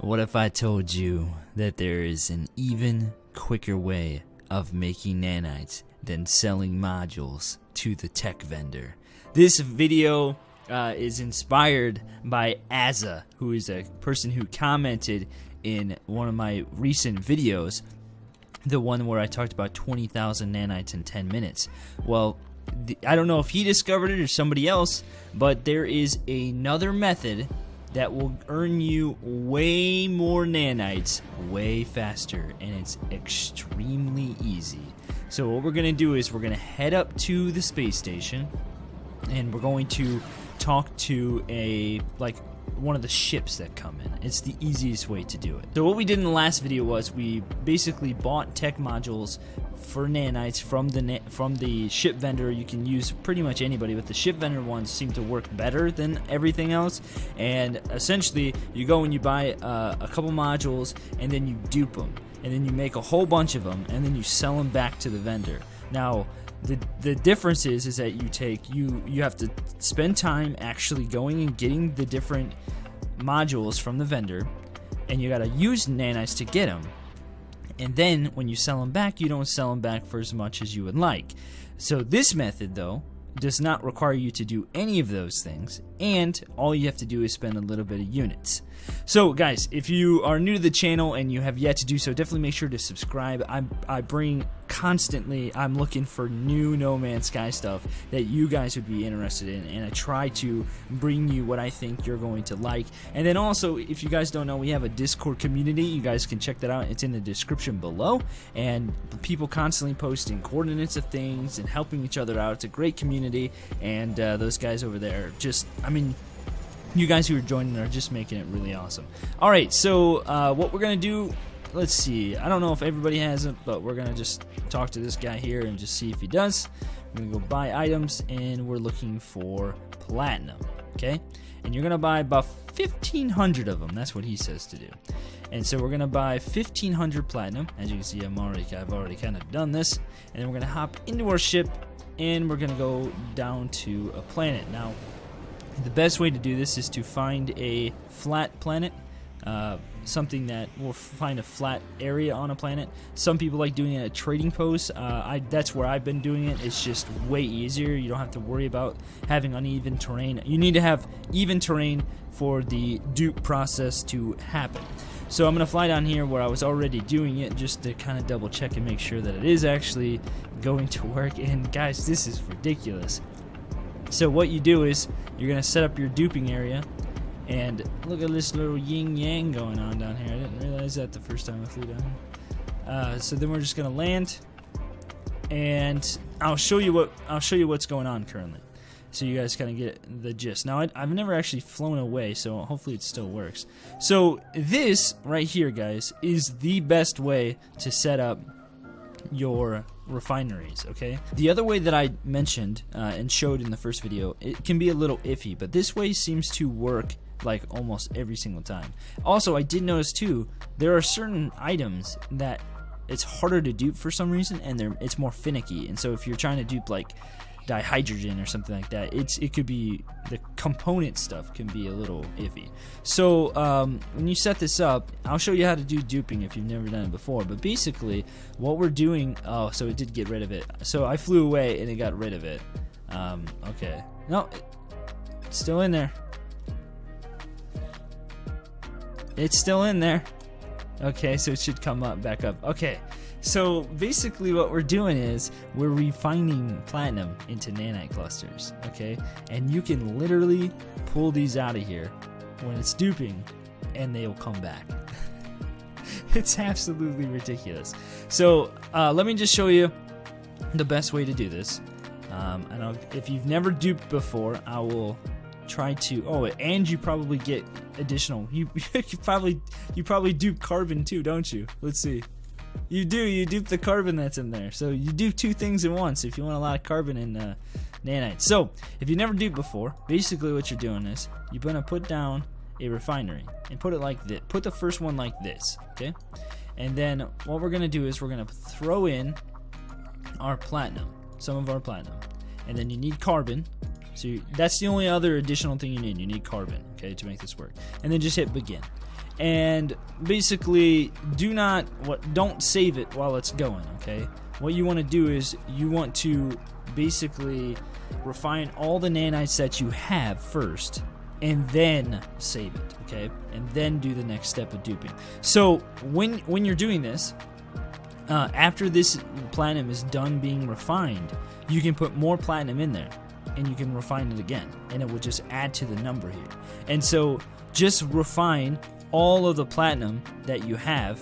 What if I told you that there is an even quicker way of making nanites than selling modules to the tech vendor? This video is inspired by Aza, who is a person who commented in one of my recent videos, the one where I talked about 20,000 nanites in 10 minutes. Well, I don't know if he discovered it or somebody else, but there is another method that will earn you way more nanites way faster, and it's extremely easy. So what we're gonna do is we're gonna head up to the space station, and we're going to talk to one of the ships that come in. It's the easiest way to do it. So what we did in the last video was we basically bought tech modules for nanites from the ship vendor. You can use pretty much anybody, but the ship vendor ones seem to work better than everything else. And essentially, you go and you buy a couple modules, and then you dupe them, and then you make a whole bunch of them, and then you sell them back to the vendor. Now, the difference is that you have to spend time actually going and getting the different modules from the vendor, and you gotta use nanites to get them. And then when you sell them back, you don't sell them back for as much as you would like. So this method, though, does not require you to do any of those things, and all you have to do is spend a little bit of units. So guys, if you are new to the channel and you have yet to do so, definitely make sure to subscribe. I bring constantly, I'm looking for new No Man's Sky stuff that you guys would be interested in, and I try to bring you what I think you're going to like. And then also, if you guys don't know, we have a Discord community. You guys can check that out. It's in the description below, and people constantly posting coordinates of things and helping each other out. It's a great community, and those guys over there just, I mean, you guys who are joining are just making it really awesome. Alright, so what we're going to do, let's see. I don't know if everybody has it, but we're going to just talk to this guy here and just see if he does. We're going to go buy items, and we're looking for platinum, okay? And you're going to buy about 1,500 of them. That's what he says to do. And so we're going to buy 1,500 platinum. As you can see, I've already kind of done this. And then we're going to hop into our ship, and we're going to go down to a planet. Now, the best way to do this is to find a flat planet, something that will find a flat area on a planet. Some people like doing it at trading posts. That's where I've been doing it. It's just way easier. You don't have to worry about having uneven terrain. You need to have even terrain for the dupe process to happen. So I'm going to fly down here where I was already doing it, just to kind of double check and make sure that it is actually going to work. And guys, this is ridiculous. So what you do is you're going to set up your duping area, and look at this little yin-yang going on down here. I didn't realize that the first time I flew down here. So then we're just going to land, and I'll show you what's going on currently, so you guys kind of get the gist. Now, I've never actually flown away, so hopefully it still works. So this right here, guys, is the best way to set up your refineries, okay? The other way that I mentioned and showed in the first video, it can be a little iffy, but this way seems to work like almost every single time. Also, I did notice too, there are certain items that it's harder to dupe for some reason, and it's more finicky. And so if you're trying to dupe like dihydrogen or something like that, it could be, the component stuff can be a little iffy. So when you set this up, I'll show you how to do duping if you've never done it before. But basically what we're doing, oh, so it did get rid of it. So I flew away and it got rid of it. Okay, no, it's still in there. It's still in there. Okay, so it should come up back up. Okay, so basically what we're doing is we're refining platinum into nanite clusters, okay? And you can literally pull these out of here when it's duping, and they'll come back. It's absolutely ridiculous. So let me just show you the best way to do this. And if you've never duped before, I will try to. Oh, and you probably get additional. You probably dupe carbon too, don't you? Let's see. You do. You dupe the carbon that's in there. So you do two things at once if you want a lot of carbon in nanite. So if you never duped before, basically what you're doing is you're gonna put down a refinery and put it like this. Put the first one like this, okay? And then what we're gonna do is we're gonna throw in our platinum, some of our platinum, and then you need carbon. So that's the only other additional thing you need. You need carbon, okay, to make this work. And then just hit begin. and basically don't save it while it's going, okay? What you want to do is you want to basically refine all the nanites that you have first, and then save it, okay? And then do the next step of duping. So when you're doing this, after this platinum is done being refined, you can put more platinum in there, and you can refine it again, and it will just add to the number here. And so just refine all of the platinum that you have,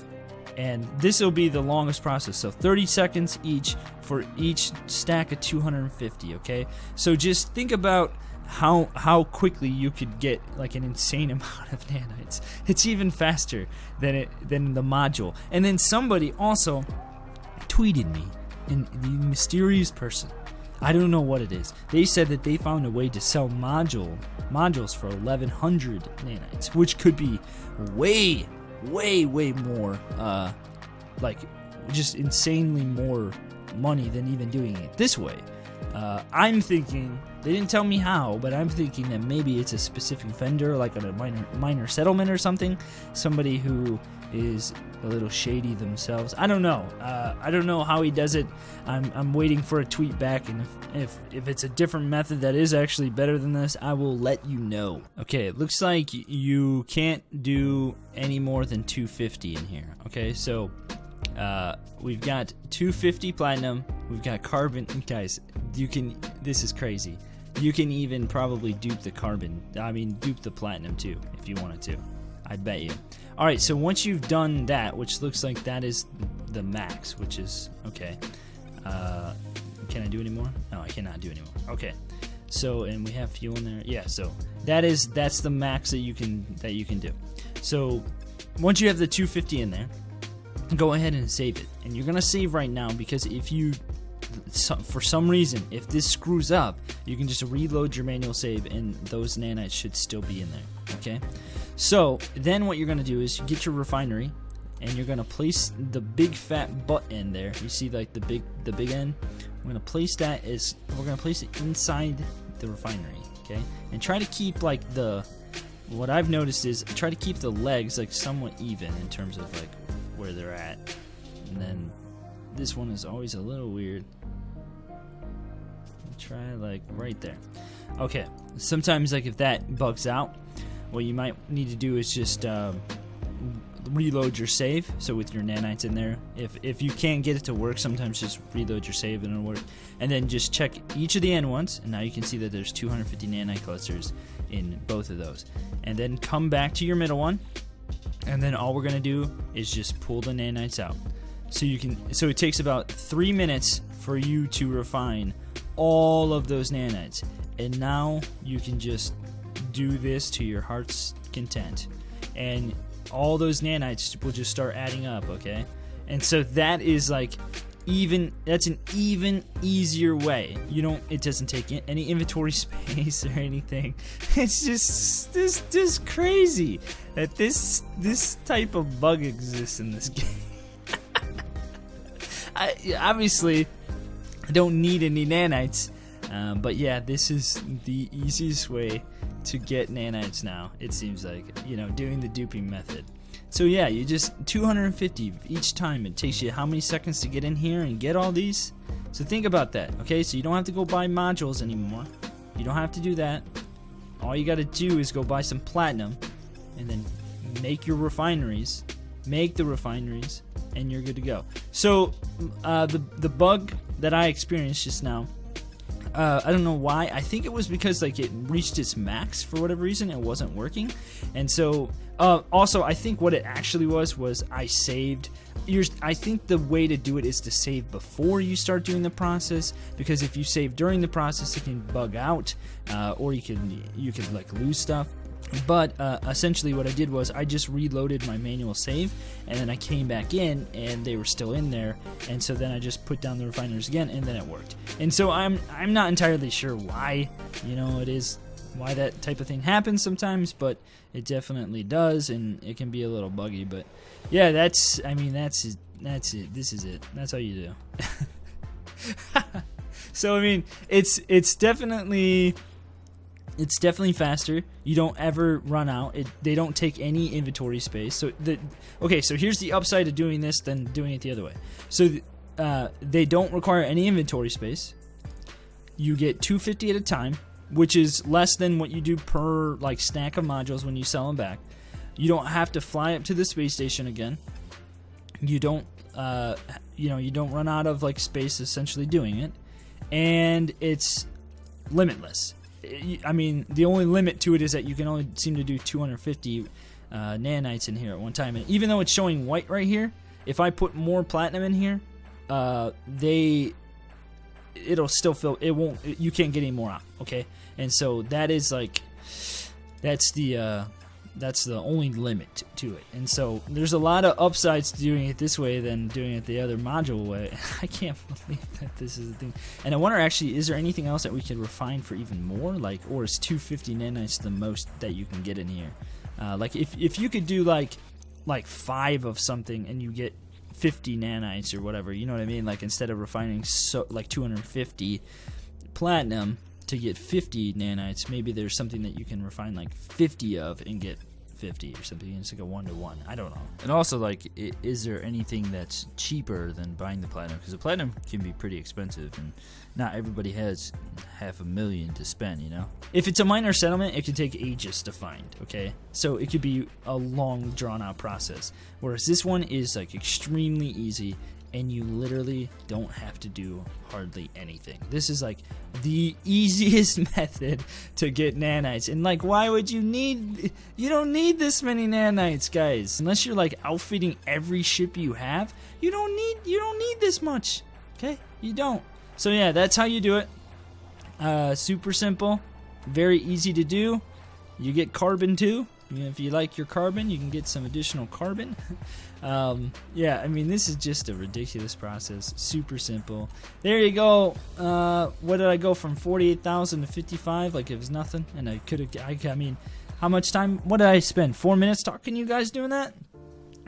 and this will be the longest process. So 30 seconds each for each stack of 250, okay? So just think about how quickly you could get like an insane amount of nanites. It's even faster than the module. And then somebody also tweeted me, and the mysterious person, I don't know what it is. They said that they found a way to sell modules for 1,100 nanites, which could be way more, like just insanely more money than even doing it this way. I'm thinking, they didn't tell me how, but I'm thinking that maybe it's a specific vendor, like at a minor settlement or something, somebody who is a little shady themselves. I don't know. I don't know how he does it. I'm waiting for a tweet back, and if it's a different method that is actually better than this, I will let you know. Okay, it looks like you can't do any more than 250 in here. Okay, so we've got 250 platinum, we've got carbon, and guys, this is crazy. You can even probably dupe the dupe the platinum too, if you wanted to. I bet you. Alright, so once you've done that, which looks like that is the max, which is, okay. Can I do any more? No, I cannot do any more. Okay. So, and we have fuel in there. Yeah, so that's the max that you can do. So, once you have the 250 in there, go ahead and save it. And you're going to save right now, because if you, for some reason, if this screws up, you can just reload your manual save, and those nanites should still be in there, okay? So then what you're going to do is get your refinery, and you're going to place the big fat butt end there. You see like the big end? We're going to place that we're going to place it inside the refinery, okay? And try to keep like what I've noticed is try to keep the legs like somewhat even in terms of like where they're at. And then this one is always a little weird. Try like right there. Okay, sometimes like if that bugs out, what you might need to do is just reload your save. So with your nanites in there, if you can't get it to work, sometimes just reload your save and it'll work. And then just check each of the end ones, and now you can see that there's 250 nanite clusters in both of those. And then come back to your middle one, and then all we're gonna do is just pull the nanites out. So it takes about 3 minutes for you to refine all of those nanites, and now you can just do this to your heart's content, and all those nanites will just start adding up, okay? And so that is like that's an even easier way. It doesn't take any inventory space or anything. It's just this crazy that this type of bug exists in this game. Obviously I don't need any nanites, but yeah, this is the easiest way to get nanites now, it seems like, doing the duping method. So yeah, you just 250 each time. It takes you how many seconds to get in here and get all these? So think about that, okay? So you don't have to go buy modules anymore. You don't have to do that. All you gotta do is go buy some platinum, and then make the refineries, and you're good to go. So the bug that I experienced just now, I don't know why. I think it was because like it reached its max for whatever reason. It wasn't working, and so also I think what it actually was I saved. I think the way to do it is to save before you start doing the process, because if you save during the process, it can bug out, or you could like lose stuff. But essentially what I did was I just reloaded my manual save, and then I came back in and they were still in there, and so then I just put down the refiners again, and then it worked. And so I'm not entirely sure why why that type of thing happens sometimes, but it definitely does, and it can be a little buggy. But yeah, that's it. This is it. That's how you do. So I mean, it's definitely It's definitely faster. You don't ever run out. They don't take any inventory space. So so here's the upside of doing this than doing it the other way. So they don't require any inventory space. You get 250 at a time, which is less than what you do per like stack of modules when you sell them back. You don't have to fly up to the space station again. You don't you don't run out of like space essentially doing it, and it's limitless. I mean, the only limit to it is that you can only seem to do 250 nanites in here at one time. And even though it's showing white right here, if I put more platinum in here, it'll still fill. It won't. You can't get any more out. Okay, and so that is like, that's the only limit to it. And so there's a lot of upsides to doing it this way than doing it the other module way. I can't believe that this is a thing. And I wonder, actually, is there anything else that we could refine for even more? Like, or is 250 nanites the most that you can get in here? Like, if you could do like 5 of something and you get 50 nanites or whatever, you know what I mean? Like, instead of refining like 250 platinum to get 50 nanites, maybe there's something that you can refine like 50 of and get 50 or something. It's like a 1-to-1. I don't know. And also, like, is there anything that's cheaper than buying the platinum? Because the platinum can be pretty expensive, and not everybody has $500,000 to spend, you know? If it's a minor settlement, it can take ages to find, okay? So it could be a long, drawn-out process. Whereas this one is, like, extremely easy, and you literally don't have to do hardly anything. This is like the easiest method to get nanites. And like, why would you don't need this many nanites, guys. Unless you're like outfitting every ship you have, you don't need this much. Okay? You don't. So yeah, that's how you do it. Super simple, very easy to do. You get carbon too. If you like your carbon, you can get some additional carbon. Yeah, I mean, this is just a ridiculous process. Super simple. There you go. What did I go from 48,000 to 55? Like, it was nothing. And I could have, I mean, how much time? What did I spend? 4 minutes talking to you guys doing that?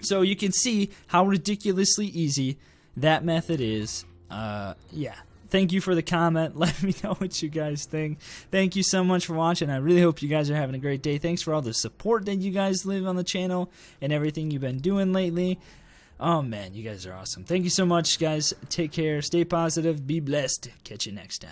So you can see how ridiculously easy that method is. Yeah. Thank you for the comment. Let me know what you guys think. Thank you so much for watching. I really hope you guys are having a great day. Thanks for all the support that you guys leave on the channel and everything you've been doing lately. Oh, man, you guys are awesome. Thank you so much, guys. Take care. Stay positive. Be blessed. Catch you next time.